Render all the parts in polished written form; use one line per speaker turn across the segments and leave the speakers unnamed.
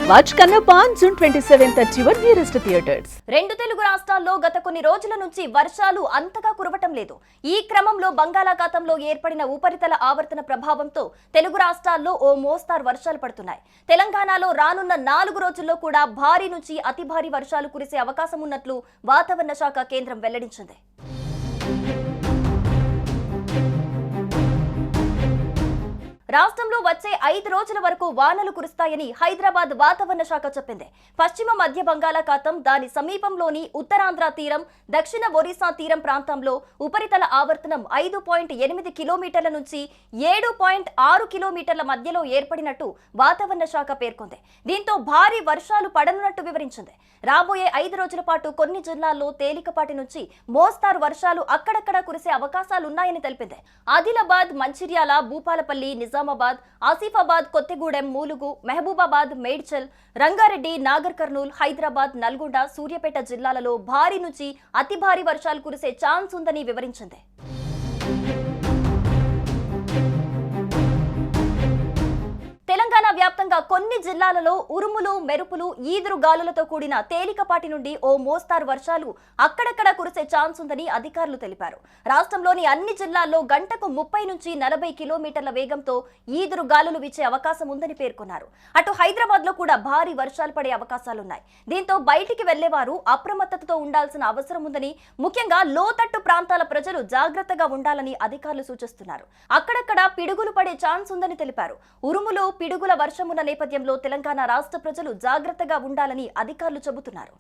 Watch Kannappa on June 27th at your nearest theatres.
రెండు తెలుగు రాష్ట్రాల్లో గత కొన్ని రోజుల నుంచి వర్షాలు అంతగా కురవటం లేదు. ఈ క్రమంలో బంగాళాఖాతంలో ఏర్పడిన ఉపరితల ఆవర్తన ప్రభావంతో తెలుగు రాష్ట్రాల్లో ఓ మోస్తారు వర్షాలు పడుతున్నాయి. తెలంగాణలో రానున్న 4 రోజుల్లో కూడా భారీ నుంచి అతి భారీ వర్షాలు కురిసే అవకాశం ఉన్నట్లు వాతావరణ శాఖ కేంద్రం వెల్లడించింది. రాష్ట్రంలో వచ్చే 5 రోజుల వరకు వానలు కురుస్తాయని హైదరాబాద్ వాతావరణ శాఖ చెప్పింది. పశ్చిమ మధ్య బంగాళాఖాతం, దాని సమీపంలోని ఉత్తరాంధ్ర తీరం, దక్షిణ ఒరిస్సా తీరం ప్రాంతంలో ఉపరితల ఆవర్తనం 5.8 కిలోమీటర్ల నుంచి 7.6 కిలోమీటర్ల మధ్యలో ఏర్పడినట్టు వాతావరణ శాఖ పేర్కొంది. దీంతో భారీ వర్షాలు పడనున్నట్టు వివరించింది. రాబోయే 5 రోజుల పాటు కొన్ని జిల్లాల్లో తేలికపాటి నుంచి మోస్తారు వర్షాలు అక్కడక్కడా కురిసే అవకాశాలున్నాయని తెలిపింది. ఆదిలాబాద్, మంచిర్యాల, భూపాలపల్లి, నిజామాబాద్, ఆసిఫాబాద్, కొత్తగూడెం, మూలుగు, మహబూబాబాద్, మేడ్చల్, రంగారెడ్డి, నాగర్ కర్నూల్, హైదరాబాద్, నల్గొండ, సూర్యాపేట జిల్లాలలో భారీ నుంచి అతి భారీ వర్షాలు కురిసే ఛాన్స్ ఉందని వివరించింది. తెలంగాణ వ్యాప్తంగా కొన్ని జిల్లాలలో ఉరుములు, మెరుపులు, ఈదురు గాలులతో కూడిన తేలికపాటి నుండి ఓ మోస్తారు వర్షాలు అక్కడక్కడ కురిసే ఛాన్స్ ఉందని అధికారులు తెలిపారు. రాష్ట్రంలోని అన్ని జిల్లాల్లో గంటకు 30 నుంచి 40 కిలోమీటర్ల వేగంతో ఈదురు గాలులు వీచే అవకాశం ఉందని పేర్కొన్నారు. అటు హైదరాబాద్ లో కూడా భారీ వర్షాలు పడే అవకాశాలున్నాయి. దీంతో బయటికి వెళ్లేవారు అప్రమత్తతతో ఉండాల్సిన అవసరం ఉందని, ముఖ్యంగా లోతట్టు ప్రాంతాల ప్రజలు జాగ్రత్తగా ఉండాలని అధికారులు సూచిస్తున్నారు. అక్కడక్కడ పిడుగులు పడే ఛాన్స్ ఉందని తెలిపారు. ఉరుములు, పిడుగుల వర్షమున్న నేపథ్యంలో తెలంగాణ రాష్ట్ర ప్రజలు జాగ్రత్తగా ఉండాలని అధికారులు చెబుతున్నారు.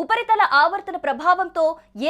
ఉపరితల ఆవర్తన ప్రభావంతో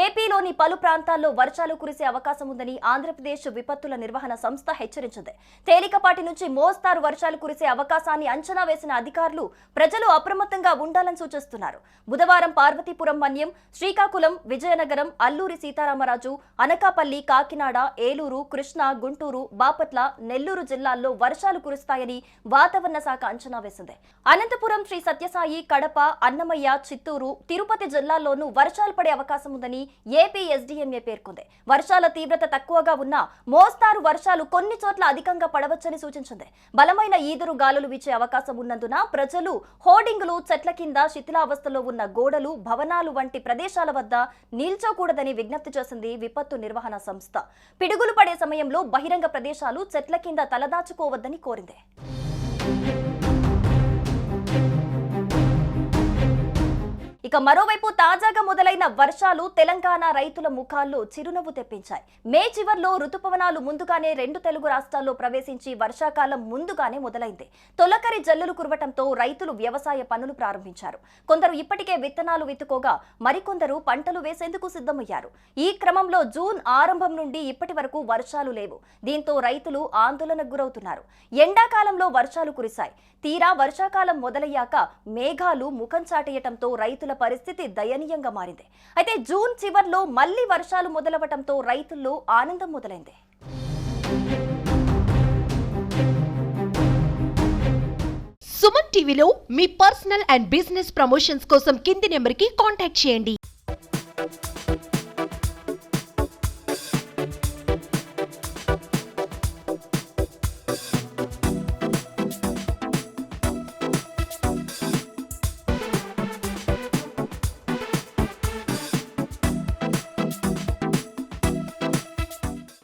ఏపీలోని పలు ప్రాంతాల్లో వర్షాలు కురిసే అవకాశం ఉందని ఆంధ్రప్రదేశ్ విపత్తుల నిర్వహణ సంస్థ హెచ్చరించింది. తేలికపాటి నుంచి మోస్తారు వర్షాలు కురిసే అవకాశాన్ని అంచనా వేసిన అధికారులు ప్రజలు అప్రమత్తంగా ఉండాలని సూచిస్తున్నారు. బుధవారం పార్వతీపురం మన్యం, శ్రీకాకుళం, విజయనగరం, అల్లూరి సీతారామరాజు, అనకాపల్లి, కాకినాడ, ఏలూరు, కృష్ణా, గుంటూరు, బాపట్ల, నెల్లూరు జిల్లాల్లో వర్షాలు కురుస్తాయని వాతావరణ శాఖ అంచనా వేసింది. అనంతపురం, శ్రీ సత్యసాయి, కడప, అన్నమయ్య, చిత్తూరు, తిరుపతి జిల్లాల్లోనూ వర్షాలు పడే అవకాశం ఉందని ఏపీ ఎస్డీఎంఏ పేర్కొంది. వర్షాల తీవ్రత తక్కువగా ఉన్నా మోస్తారు వర్షాలు కొన్ని చోట్ల అధికంగా పడవచ్చని సూచించింది. బలమైన ఈదురు గాలులు వీచే అవకాశం ఉన్నందున ప్రజలు హోర్డింగులు, చెట్ల కింద, శిథిలావస్థలో ఉన్న గోడలు, భవనాలు వంటి ప్రదేశాల వద్ద నిల్చోకూడదని విజ్ఞప్తి చేసింది విపత్తు నిర్వహణ సంస్థ. పిడుగులు పడే సమయంలో బహిరంగ ప్రదేశాలు, చెట్ల కింద తలదాచుకోవద్దని కోరింది. ఇక మరోవైపు తాజాగా మొదలైన వర్షాలు తెలంగాణ రైతుల ముఖాల్లో చిరునవ్వు తెప్పించాయి. మే చివర్లో రుతుపవనాలు ముందుగానే 2 తెలుగు రాష్ట్రాల్లో ప్రవేశించి వర్షాకాలం ముందుగానే మొదలైంది. తొలకరి జల్లులు కురవటంతో రైతులు వ్యవసాయ పనులు ప్రారంభించారు. కొందరు ఇప్పటికే విత్తనాలు విత్తుకోగా మరికొందరు పంటలు వేసేందుకు సిద్ధమయ్యారు. ఈ క్రమంలో జూన్ ఆరంభం నుండి ఇప్పటి వరకు వర్షాలు లేవు. దీంతో రైతులు ఆందోళనకు గురవుతున్నారు. ఎండాకాలంలో వర్షాలు కురిశాయి. తీరా వర్షాకాలం మొదలయ్యాక మేఘాలు ముఖం చాటేయటంతో రైతుల పరిస్థితి దయనీయంగా మారింది. అయితే జూన్ చివర్లో మళ్లీ వర్షాలు మొదలవటంతో రైతుల్లో ఆనందం మొదలైంది.
సుమన్ టీవీలో మీ పర్సనల్ అండ్ బిజినెస్ ప్రమోషన్స్ కోసం కింది నెంబర్కి కాంటాక్ట్ చేయండి.